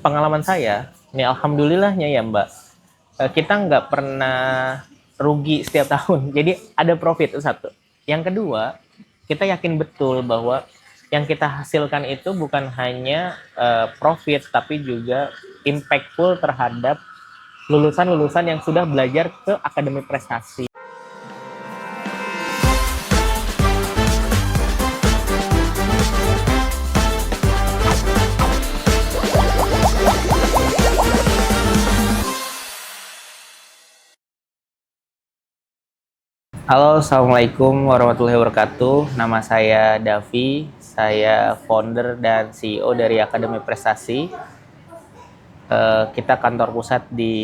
sepengalaman saya, ini alhamdulillahnya ya Mbak, kita nggak pernah rugi setiap tahun. Jadi ada profit itu satu. Yang kedua, kita yakin betul bahwa yang kita hasilkan itu bukan hanya profit, tapi juga impactful terhadap lulusan-lulusan yang sudah belajar ke akademi prestasi. Halo, Assalamualaikum warahmatullahi wabarakatuh. Nama saya Davi, saya founder dan CEO dari Akademi Prestasi. Kita kantor pusat di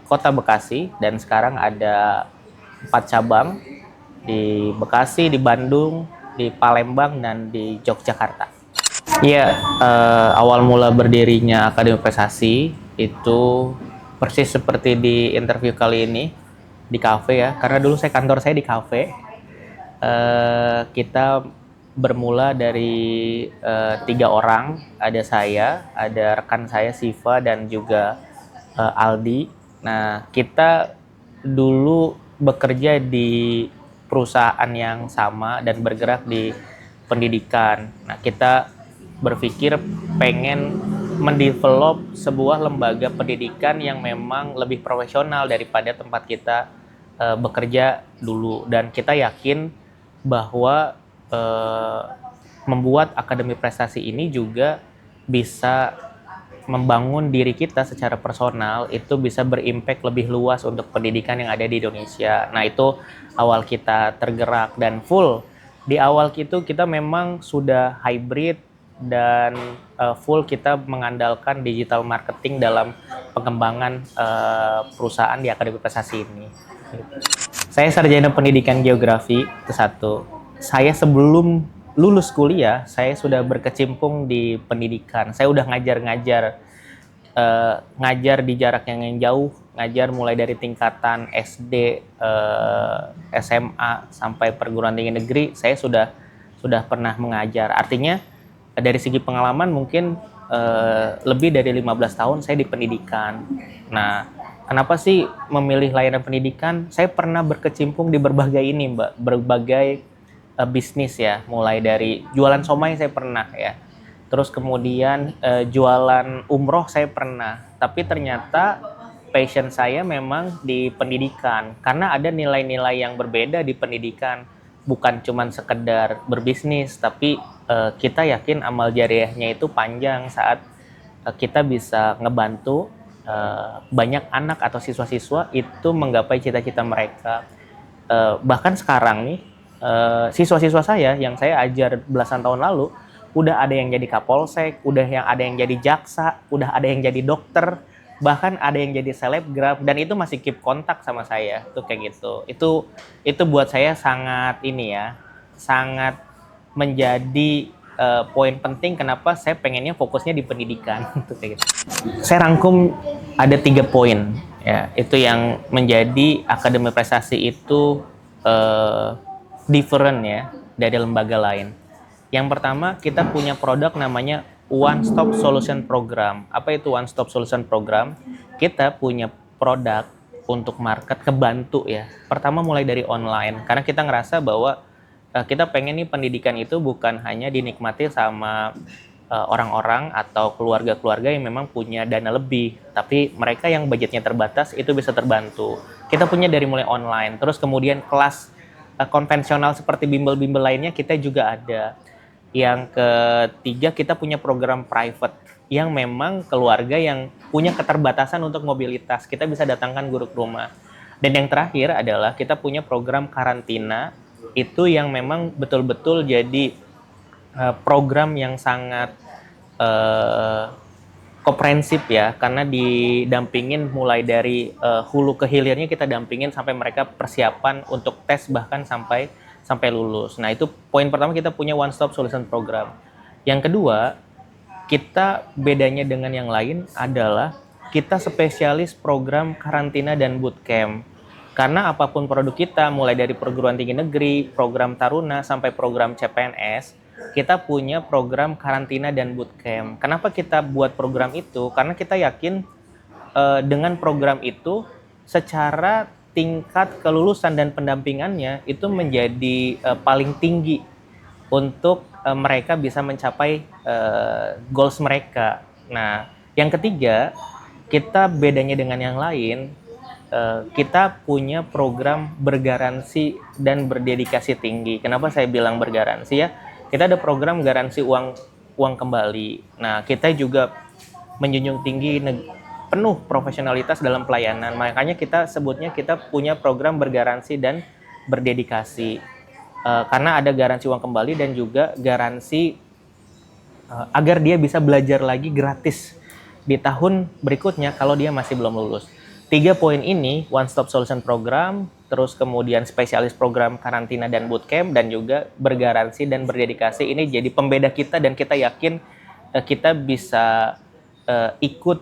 Kota Bekasi dan sekarang ada 4 cabang di Bekasi, di Bandung, di Palembang, dan di Yogyakarta. Iya, awal mula berdirinya Akademi Prestasi itu persis seperti di interview kali ini, di kafe ya, karena dulu kantor saya di kafe. Kita bermula dari 3 orang, ada saya, ada rekan saya Siva, dan juga Aldi. Nah, kita dulu bekerja di perusahaan yang sama dan bergerak di pendidikan. Nah, kita berpikir pengen mendevelop sebuah lembaga pendidikan yang memang lebih profesional daripada tempat kita bekerja dulu, dan kita yakin bahwa membuat Akademi Prestasi ini juga bisa membangun diri kita secara personal, itu bisa berimpact lebih luas untuk pendidikan yang ada di Indonesia. Nah, itu awal kita tergerak, dan full di awal itu kita memang sudah hybrid dan full kita mengandalkan digital marketing dalam pengembangan perusahaan di Akademi Prestasi ini. Saya sarjana pendidikan geografi, itu satu. Saya sebelum lulus kuliah, saya sudah berkecimpung di pendidikan. Saya udah ngajar ngajar di jarak yang jauh, ngajar mulai dari tingkatan SD, SMA, sampai perguruan tinggi negeri. Saya sudah pernah mengajar. Artinya dari segi pengalaman mungkin lebih dari 15 tahun saya di pendidikan. Nah, kenapa sih memilih layanan pendidikan? Saya pernah berkecimpung di berbagai ini, Mbak, berbagai bisnis ya, mulai dari jualan somai saya pernah ya, terus kemudian jualan umroh saya pernah, tapi ternyata passion saya memang di pendidikan, karena ada nilai-nilai yang berbeda di pendidikan, bukan cuma sekedar berbisnis, tapi kita yakin amal jariahnya itu panjang saat kita bisa ngebantu banyak anak atau siswa-siswa itu menggapai cita-cita mereka. Bahkan sekarang nih, siswa-siswa saya yang saya ajar belasan tahun lalu, udah ada yang jadi kapolsek, ada yang jadi jaksa, udah ada yang jadi dokter, bahkan ada yang jadi selebgram, dan itu masih keep kontak sama saya tuh kayak gitu. Itu buat saya sangat sangat menjadi poin penting kenapa saya pengennya fokusnya di pendidikan tuh kayak gitu. Saya rangkum ada 3 poin ya, itu yang menjadi Akademi Prestasi itu different ya dari lembaga lain. Yang pertama, kita punya produk namanya One Stop Solution Program. Apa itu One Stop Solution Program? Kita punya produk untuk market kebantu ya. Pertama mulai dari online, karena kita ngerasa bahwa kita pengen nih pendidikan itu bukan hanya dinikmati sama orang-orang atau keluarga-keluarga yang memang punya dana lebih, tapi mereka yang budgetnya terbatas itu bisa terbantu. Kita punya dari mulai online, terus kemudian kelas konvensional seperti bimbel-bimbel lainnya kita juga ada. Yang ketiga, kita punya program private yang memang keluarga yang punya keterbatasan untuk mobilitas, kita bisa datangkan guru ke rumah. Dan yang terakhir adalah kita punya program karantina, itu yang memang betul-betul jadi program yang sangat komprehensif ya, karena didampingin mulai dari hulu ke hilirnya, kita dampingin sampai mereka persiapan untuk tes, bahkan sampai lulus. Nah, itu poin pertama, kita punya One Stop Solution Program. Yang kedua, kita bedanya dengan yang lain adalah kita spesialis program karantina dan bootcamp. Karena apapun produk kita, mulai dari perguruan tinggi negeri, program taruna, sampai program CPNS, kita punya program karantina dan bootcamp. Kenapa kita buat program itu? Karena kita yakin dengan program itu secara tingkat kelulusan dan pendampingannya itu menjadi paling tinggi untuk mereka bisa mencapai goals mereka. Nah, yang ketiga, kita bedanya dengan yang lain, kita punya program bergaransi dan berdedikasi tinggi. Kenapa saya bilang bergaransi ya? Kita ada program garansi uang kembali. Nah, kita juga menjunjung tinggi penuh profesionalitas dalam pelayanan. Makanya kita sebutnya kita punya program bergaransi dan berdedikasi. Karena ada garansi uang kembali dan juga garansi agar dia bisa belajar lagi gratis di tahun berikutnya kalau dia masih belum lulus. 3 poin ini, One Stop Solution Program, terus kemudian spesialis program karantina dan bootcamp, dan juga bergaransi dan berdedikasi, ini jadi pembeda kita dan kita yakin kita bisa ikut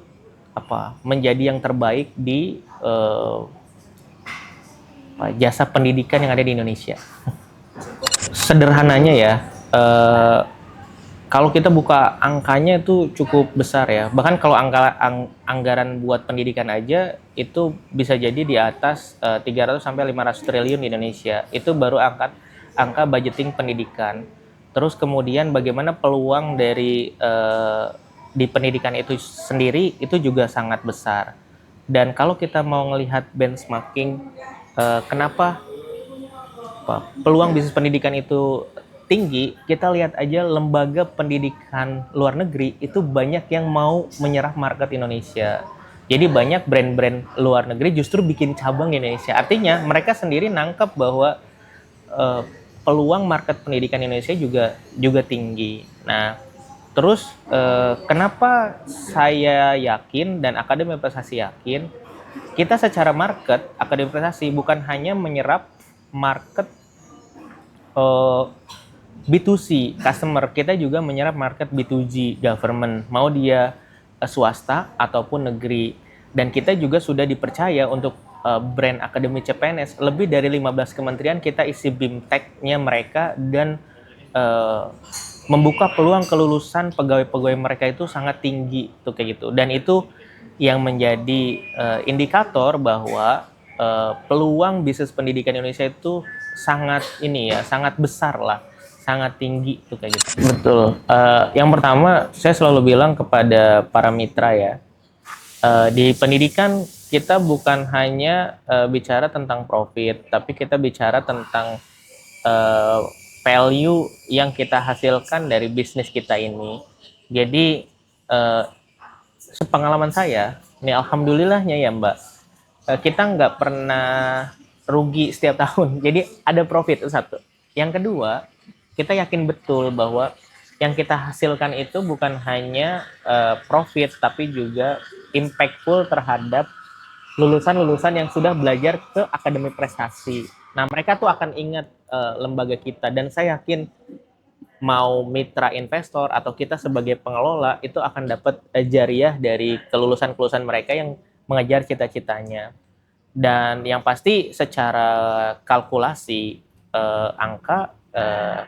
menjadi yang terbaik di jasa pendidikan yang ada di Indonesia. Sederhananya ya, kalau kita buka angkanya itu cukup besar ya. Bahkan kalau anggaran buat pendidikan aja itu bisa jadi di atas 300 sampai 500 triliun di Indonesia. Itu baru angka budgeting pendidikan. Terus kemudian bagaimana peluang dari di pendidikan itu sendiri itu juga sangat besar. Dan kalau kita mau melihat benchmarking kenapa peluang bisnis pendidikan itu tinggi, kita lihat aja lembaga pendidikan luar negeri itu banyak yang mau menyerah market Indonesia. Jadi banyak brand-brand luar negeri justru bikin cabang di Indonesia. Artinya mereka sendiri nangkep bahwa peluang market pendidikan Indonesia juga tinggi. Nah, terus kenapa saya yakin dan Akademi Prestasi yakin kita secara market Akademi Prestasi bukan hanya menyerap market B2C customer, kita juga menyerap market B2G government, mau dia swasta ataupun negeri. Dan kita juga sudah dipercaya untuk brand Akademi CPNS, lebih dari 15 kementerian kita isi BIMTEK-nya mereka, dan membuka peluang kelulusan pegawai-pegawai mereka itu sangat tinggi tuh kayak gitu. Dan itu yang menjadi indikator bahwa peluang bisnis pendidikan Indonesia itu sangat besar lah, sangat tinggi tuh kayak gitu. Betul. Yang pertama saya selalu bilang kepada para mitra ya, di pendidikan kita bukan hanya bicara tentang profit, tapi kita bicara tentang value yang kita hasilkan dari bisnis kita ini. Jadi sepengalaman saya, ini alhamdulillahnya ya Mbak, kita nggak pernah rugi setiap tahun. Jadi ada profit, itu satu. Yang kedua, kita yakin betul bahwa yang kita hasilkan itu bukan hanya profit, tapi juga impactful terhadap lulusan-lulusan yang sudah belajar ke Akademi Prestasi. Nah, mereka tuh akan ingat lembaga kita, dan saya yakin mau mitra investor atau kita sebagai pengelola itu akan dapat jariah dari kelulusan-kelulusan mereka yang mengejar cita-citanya. Dan yang pasti secara kalkulasi angka,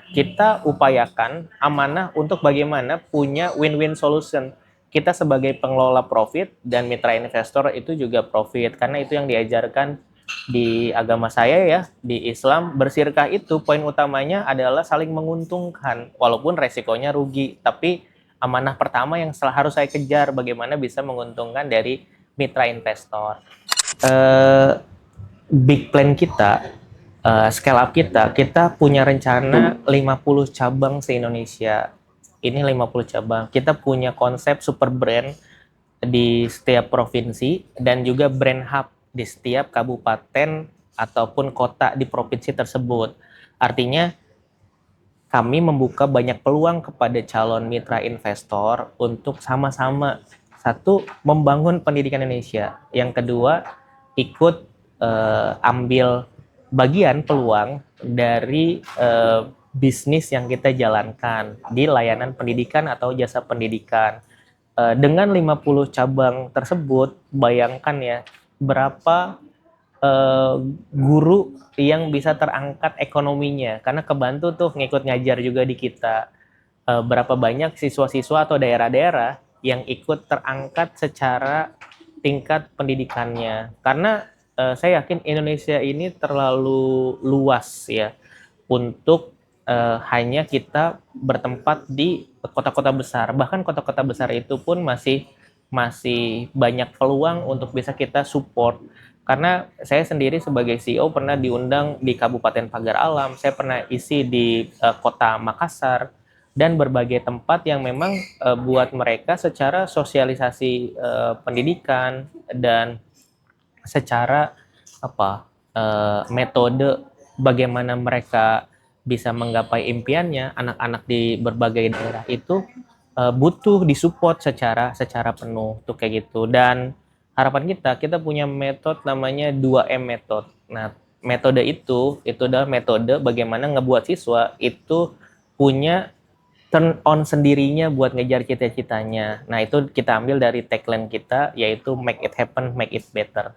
kita upayakan amanah untuk bagaimana punya win-win solution. Kita sebagai pengelola profit dan mitra investor itu juga profit, karena itu yang diajarkan di agama saya ya, di Islam. Bersirkah itu poin utamanya adalah saling menguntungkan walaupun resikonya rugi, tapi amanah pertama yang harus saya kejar bagaimana bisa menguntungkan dari mitra investor. Big plan kita, scale up kita punya rencana 50 cabang se-Indonesia. Ini 50 cabang. Kita punya konsep super brand di setiap provinsi dan juga brand hub di setiap kabupaten ataupun kota di provinsi tersebut. Artinya kami membuka banyak peluang kepada calon mitra investor untuk sama-sama, satu, membangun pendidikan Indonesia. Yang kedua, ikut ambil bagian peluang dari bisnis yang kita jalankan di layanan pendidikan atau jasa pendidikan. Dengan 50 cabang tersebut, bayangkan ya berapa guru yang bisa terangkat ekonominya, karena kebantu tuh ngikut ngajar juga di kita. berapa banyak siswa-siswa atau daerah-daerah yang ikut terangkat secara tingkat pendidikannya. Karena saya yakin Indonesia ini terlalu luas ya untuk hanya kita bertempat di kota-kota besar. Bahkan kota-kota besar itu pun masih masih banyak peluang untuk bisa kita support. Karena saya sendiri sebagai CEO pernah diundang di Kabupaten Pagar Alam, saya pernah isi di Kota Makassar, dan berbagai tempat yang memang buat mereka secara sosialisasi pendidikan dan secara metode bagaimana mereka bisa menggapai impiannya. Anak-anak di berbagai daerah itu butuh disupport secara penuh tuh kayak gitu. Dan harapan kita punya metode namanya 2M metode. Nah, metode itu adalah metode bagaimana ngebuat siswa itu punya turn on sendirinya buat ngejar cita-citanya. Nah, itu kita ambil dari tagline kita, yaitu make it happen, make it better.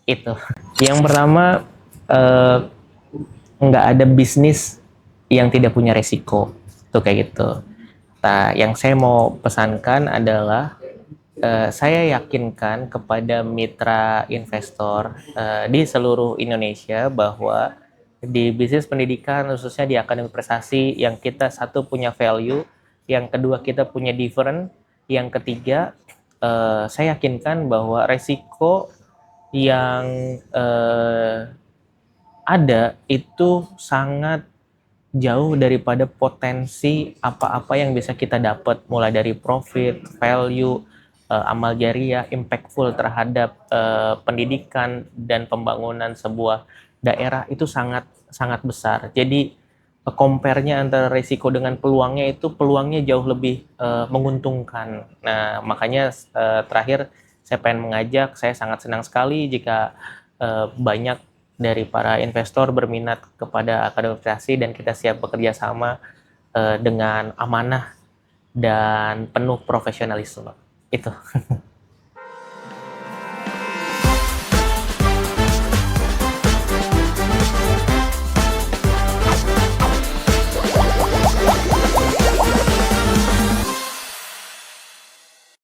Itu. Yang pertama, eh, nggak ada bisnis yang tidak punya resiko. Tuh kayak gitu. Nah, yang saya mau pesankan adalah saya yakinkan kepada mitra investor di seluruh Indonesia bahwa di bisnis pendidikan, khususnya di akademi prestasi, yang kita satu punya value, yang kedua kita punya different, yang ketiga saya yakinkan bahwa resiko yang ada itu sangat jauh daripada potensi apa-apa yang bisa kita dapat, mulai dari profit, value, amal jariah, impactful terhadap pendidikan dan pembangunan sebuah daerah itu sangat sangat besar. Jadi compare-nya antara risiko dengan peluangnya itu peluangnya jauh lebih menguntungkan. Nah, makanya terakhir saya pengen mengajak, saya sangat senang sekali jika banyak dari para investor berminat kepada akademi dan kita siap bekerja sama dengan amanah dan penuh profesionalisme. Itu.